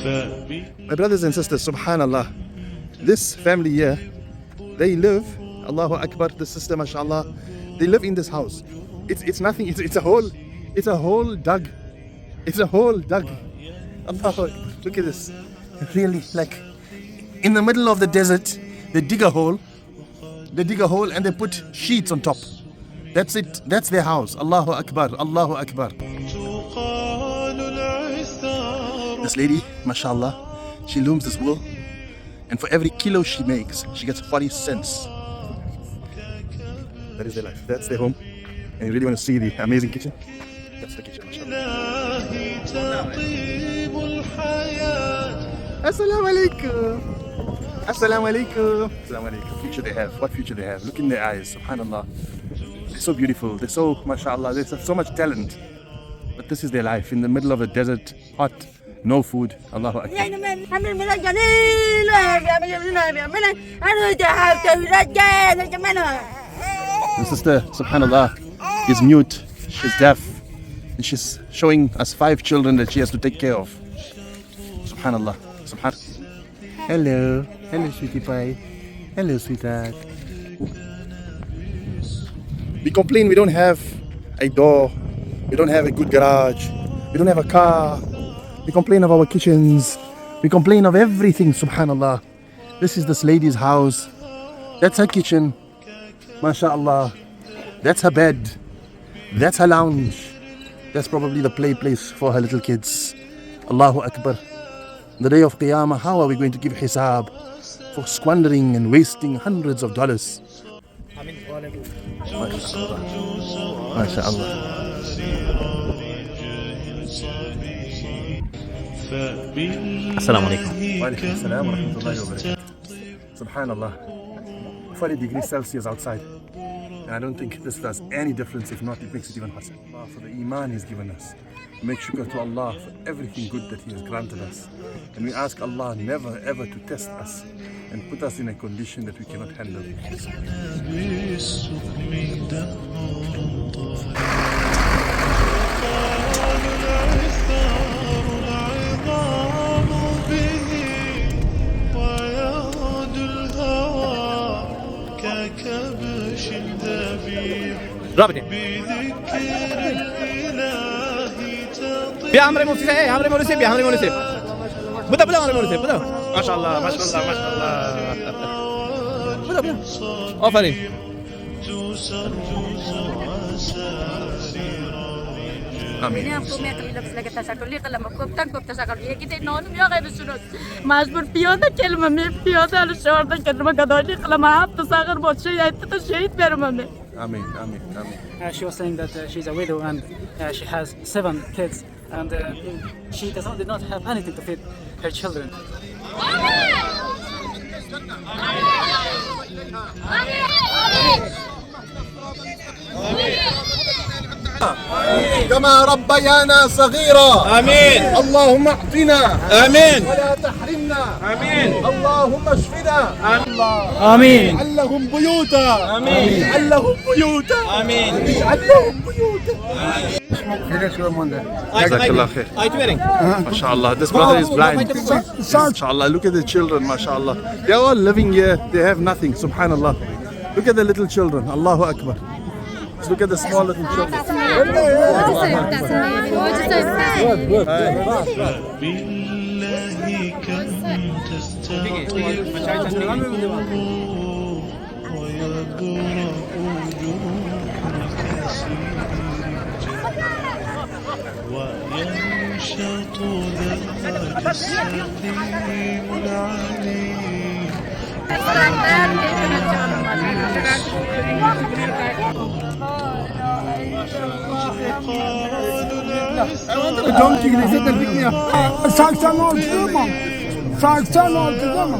My brothers and sisters, subhanallah, this family here, they live, Allahu Akbar, the sister, mashallah, they live in this house. It's nothing, it's a whole dug. It's a whole dug. Allahu Akbar, look at this. Really, like, in the middle of the desert, they dig a hole and they put sheets on top. That's it, that's their house. Allahu Akbar, Allahu Akbar. This lady, mashallah, she looms this wool, and for every kilo she makes, she gets 40 cents. That is their life, that's their home. And you really want to see the amazing kitchen? That's the kitchen, mashallah. Assalamu alaikum. Assalamu alaikum. Assalamu alaikum. Future they have, what future they have. Look in their eyes, subhanallah. They're so beautiful, they're so, mashallah, they have so much talent. But this is their life, in the middle of the desert, hot, no food. Allahu Akbar. The sister, subhanallah, is mute, she's deaf, and she's showing us 5 children that she has to take care of. Subhanallah. Hello. Hello, sweetie pie. Hello, sweetheart. We complain we don't have a door, we don't have a good garage, we don't have a car. We complain of our kitchens. We complain of everything, subhanallah. This is this lady's house. That's her kitchen. MashaAllah. That's her bed. That's her lounge. That's probably the play place for her little kids. Allahu Akbar. The day of Qiyamah, how are we going to give hisab for squandering and wasting hundreds of dollars? MashaAllah. Assalamu alaikum. Wa alaikum assalam wa rahmatullahi wa barakatuh. Subhanallah. 40 degrees Celsius outside. And I don't think this does any difference. If not, it makes it even hotter. For the iman He's given us. Make shukr to Allah for everything good that He has granted us. And we ask Allah never ever to test us and put us in a condition that we cannot handle. رابط يا عمري مو سيف يا عمري مو سيف يا عمري مو سيف بدا عمري مو سيف بدا ما شاء الله ما شاء الله ما شاء الله بدا آفرین Amin. Ini aku mereka bilang selagi tasakul ni kalau aku tangkap tasakul dia kita non dia kayak bersunat masbur piyada kelime mi piyada alışorda kelime kadar ni kalau maaf tasakul boşu ya itu şehit verim ame. Amin. Amin. Amin. She was saying that she's a widow and she has 7 kids and she did not have anything to feed her children. كما ربيانا صغيرا آمين اللهم اعطنا آمين ولا تحرمنا آمين اللهم اشفنا آمين. اجعل لهم بيوتا آمين اجعل لهم بيوتا آمين اجعل لهم بيوتا Jazakallah khair. MashaAllah, this brother is blind. MashaAllah, look at the children, MashaAllah. They are all living here, they have nothing, Subhanallah. Look at the little children, Allahu Akbar. Look at the small little children. وينشط ذا السقيم العليم Donkey, they said that 86 değil mi? 86 değil mi?